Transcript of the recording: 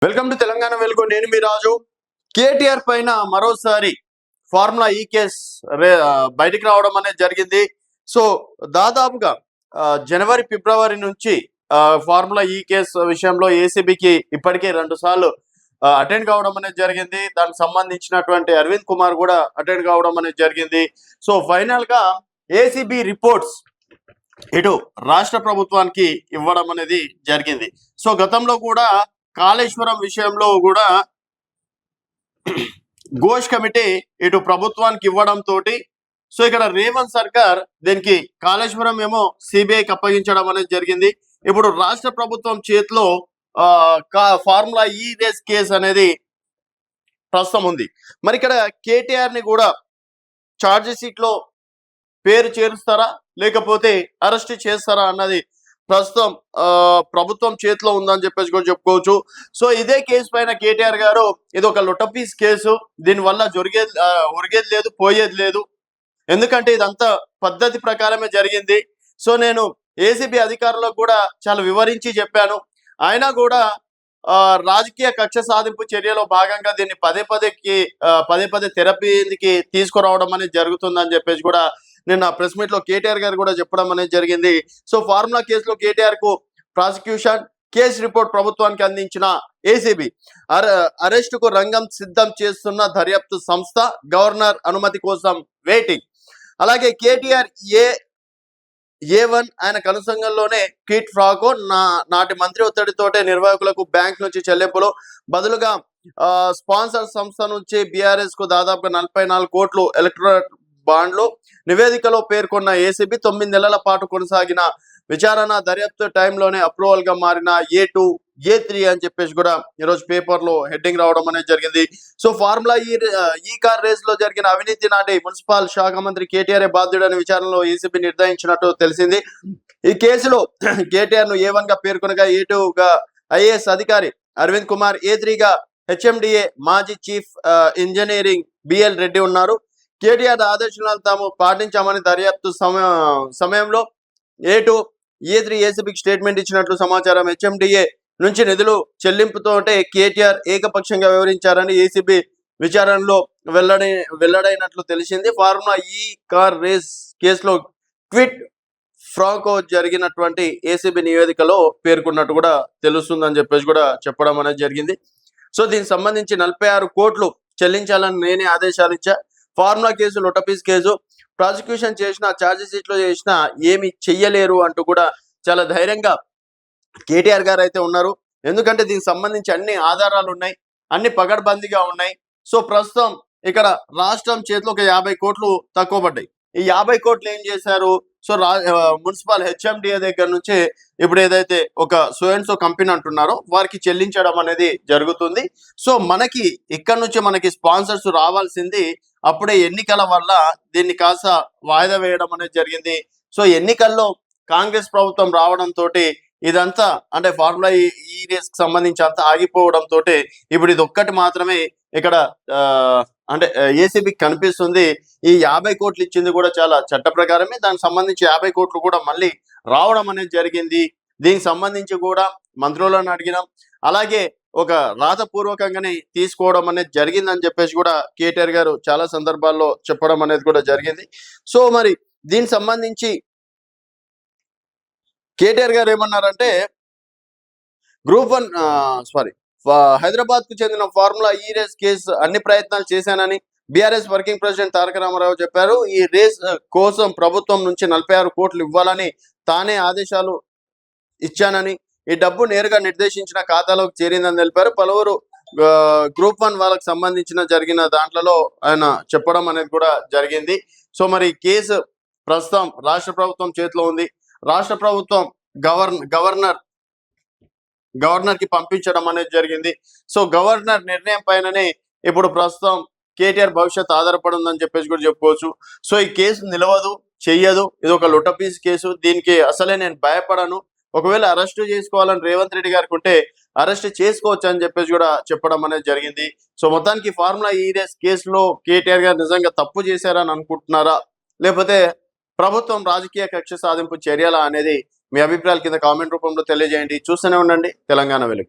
Welcome to Telangana వెలుగు. నేను మీ రాజు. కేటీఆర్ పైన మరోసారి ఫార్ములా ఈ కేస్ బయటికి రావడం అనేది జరిగింది. సో దాదాపుగా జనవరి ఫిబ్రవరి నుంచి ఫార్ములా ఈ కేస్ విషయంలో ఏసీబీకి ఇప్పటికే 2 సార్లు అటెండ్ కావడం అనేది జరిగింది. దానికి సంబంధించినటువంటి అరవింద్ కుమార్ కూడా అటెండ్ కావడం అనేది జరిగింది. సో ఫైనల్ గా ఏసీబీ రిపోర్ట్స్ ఇటు రాష్ట్ర ప్రభుత్వానికి ఇవ్వడం అనేది జరిగింది. సో గతంలో కూడా కాళేశ్వరం విషయంలో కూడా ఘోష్ కమిటీ ఇటు ప్రభుత్వానికి ఇవ్వడం తోటి సో ఇక్కడ రేవంత్ సర్కార్ దీనికి కాళేశ్వరం ఏమో సిబిఐకి అప్పగించడం అనేది జరిగింది. ఇప్పుడు రాష్ట్ర ప్రభుత్వం చేతిలో ఫార్ములా ఈ రేస్ కేసు అనేది ప్రస్తుతం ఉంది. మరి ఇక్కడ కేటీఆర్ ని కూడా ఛార్జ్ షీట్ లో పేరు చేరుస్తారా లేకపోతే అరెస్ట్ చేస్తారా అన్నది ప్రస్తుతం ప్రభుత్వం చేతిలో ఉందని చెప్పేసి కూడా చెప్పుకోవచ్చు. సో ఇదే కేసు పైన కేటీఆర్ గారు ఇది ఒక లొటపీస్ కేసు, దీనివల్ల ఒరిగేది లేదు పోయేది లేదు, ఎందుకంటే ఇదంతా పద్ధతి ప్రకారమే జరిగింది. సో నేను ఏసీబీ అధికారులకు కూడా చాలా వివరించి చెప్పాను. అయినా కూడా రాజకీయ కక్ష సాధింపు చర్యలో భాగంగా దీన్ని పదే పదే థెరపీకి తీసుకురావడం అనేది జరుగుతుందని చెప్పేసి కూడా నిన్న ప్రెస్ మీట్ లో కేటీఆర్ గారు కూడా చెప్పడం అనేది జరిగింది. సో ఫార్ములా కేసులో కేటీఆర్ కు ప్రాసిక్యూషన్ కేసు రిపోర్ట్ ప్రభుత్వానికి అందించిన ఏసీబీ అరెస్ట్ కు రంగం సిద్ధం చేస్తున్న దర్యాప్తు సంస్థ, గవర్నర్ అనుమతి కోసం వెయిటింగ్. అలాగే కేటీఆర్ ఏ1 ఆయన కనుసంగంలోనే కిట్ ఫ్రాకో నాటి మంత్రి ఒత్తిడితోటే నిర్వాహకులకు బ్యాంక్ నుంచి చెల్లింపులు బదులుగా స్పాన్సర్ సంస్థ నుంచి బీఆర్ఎస్ కు దాదాపుగా 44 కోట్లు ఎలక్ట్రల్ బాండ్లు. నివేదికలో పేర్కొన్న ఏసీబీ 9 నెలల పాటు కొనసాగిన విచారణ దర్యాప్తు టైంలోనే అప్రూవల్ గా మారిన A2 A3 అని చెప్పేసి కూడా ఈరోజు పేపర్ లో హెడ్డింగ్ రావడం అనేది జరిగింది. సో ఫార్ములా ఈ కార్ రేస్ లో జరిగిన అవినీతి నాటి మున్సిపల్ శాఖ మంత్రి కేటీఆర్ బాధ్యుడని విచారణలో ఏసీబీ నిర్ధారించినట్టు తెలిసింది. ఈ కేసులో కేటీఆర్ ను A1 గా పేర్కొనగా A2 గా ఐఏఎస్ అధికారి అరవింద్ కుమార్, A3 గా HMDA మాజీ చీఫ్ ఇంజనీరింగ్ BL రెడ్డి ఉన్నారు. కేటీఆర్ ఆదేశాలను తాము పాటించామని దర్యాప్తు సమయంలో A2 A3 ఏసీబీకి స్టేట్మెంట్ ఇచ్చినట్లు సమాచారం. HMDA నుంచి నిధులు చెల్లింపుతోటే కేటీఆర్ ఏకపక్షంగా వివరించారని ఏసీబీ విచారణలో వెల్లడైనట్లు తెలిసింది. ఫార్ములా ఈ కార్ రేస్ కేసులో క్విట్ ఫ్రాకో జరిగినటువంటి ఏసీబీ నివేదికలో పేర్కొన్నట్టు కూడా తెలుస్తుందని చెప్పేసి కూడా చెప్పడం అనేది జరిగింది. సో దీనికి సంబంధించి 46 కోట్లు చెల్లించాలని నేనే ఆదేశాలు ఇచ్చా. ఫార్ములా కేసు లొటపీస్ కేసు, ప్రాసిక్యూషన్ చేసిన ఛార్జ్ షీట్ లో చేసిన ఏమి చెయ్యలేరు అంటూ కూడా చాలా ధైర్యంగా కేటీఆర్ గారు అయితే ఉన్నారు. ఎందుకంటే దీనికి సంబంధించి అన్ని ఆధారాలు ఉన్నాయి, అన్ని పగడ్బందీగా ఉన్నాయి. సో ప్రస్తుతం ఇక్కడ రాష్ట్రం చేతిలో ఒక 50 కోట్లు తక్కువ పడ్డాయి. ఈ 50 కోట్లు ఏం చేశారు? సో మున్సిపల్ HMDA దగ్గర నుంచి ఇప్పుడు ఏదైతే ఒక సో కంపెనీ అంటున్నారో వారికి చెల్లించడం అనేది జరుగుతుంది. సో మనకి ఇక్కడ నుంచి మనకి స్పాన్సర్స్ రావాల్సింది, అప్పుడే ఎన్నికల వల్ల దీన్ని కాస్త వాయిదా వేయడం అనేది జరిగింది. సో ఎన్నికల్లో కాంగ్రెస్ ప్రభుత్వం రావడంతో ఇదంతా అంటే ఫార్ములా ఈ రేస్ కి సంబంధించి అంతా ఆగిపోవడంతో ఇప్పుడు ఇది ఒక్కటి మాత్రమే ఇక్కడ అంటే ఏసీబీకి కనిపిస్తుంది. ఈ 50 కోట్లు ఇచ్చింది కూడా చాలా చట్ట ప్రకారమే. దానికి సంబంధించి 50 కోట్లు కూడా మళ్ళీ రావడం అనేది జరిగింది. దీనికి సంబంధించి కూడా మంత్రులను అడిగినాం, అలాగే ఒక రాతపూర్వకంగానే తీసుకోవడం అనేది జరిగిందని చెప్పేసి కూడా కేటీఆర్ గారు చాలా సందర్భాల్లో చెప్పడం అనేది కూడా జరిగింది. సో మరి దీనికి సంబంధించి కేటీఆర్ గారు ఏమన్నారంటే గ్రూప్ 1 హైదరాబాద్ కు చెందిన ఫార్ములా ఈ రేస్ కేసు అన్ని ప్రయత్నాలు చేశానని బీఆర్ఎస్ వర్కింగ్ ప్రెసిడెంట్ తారక రామారావు చెప్పారు. ఈ రేస్ కోసం ప్రభుత్వం నుంచి 46 కోట్లు ఇవ్వాలని తానే ఆదేశాలు ఇచ్చానని, ఈ డబ్బు నేరుగా నిర్దేశించిన ఖాతాలోకి చేరిందని తెలిపారు. పలువురు గ్రూప్ 1 వాళ్ళకి సంబంధించిన జరిగిన దాంట్లో ఆయన చెప్పడం అనేది కూడా జరిగింది. సో మరి కేసు ప్రస్తుతం రాష్ట్ర ప్రభుత్వం చేతిలో ఉంది. రాష్ట్ర ప్రభుత్వం గవర్నర్ కి పంపించడం అనేది జరిగింది. సో గవర్నర్ నిర్ణయం పైననే ఇప్పుడు ప్రస్తుతం కేటీఆర్ భవిష్యత్ ఆధారపడి ఉందని చెప్పేసి కూడా చెప్పుకోవచ్చు. సో ఈ కేసు నిలవదు, చెయ్యదు, ఇది ఒక లొటపీస్ కేసు. దీనికి అసలే నేను భయపడను. ఒకవేళ అరెస్ట్ చేసుకోవాలని రేవంత్ రెడ్డి గారికి ఉంటే అరెస్ట్ చేసుకోవచ్చు అని చెప్పేసి కూడా చెప్పడం అనేది జరిగింది. సో మొత్తానికి ఫార్ములా ఈ రేస్ కేసులో కేటీఆర్ గారు నిజంగా తప్పు చేశారని అనుకుంటున్నారా, లేకపోతే ప్రభుత్వం రాజకీయ కక్ష సాధింపు చర్యల అనేది మీ అభిప్రాయాల కింద కామెంట్ రూపంలో తెలియజేయండి. చూస్తూనే ఉండండి తెలంగాణ వెలుగు.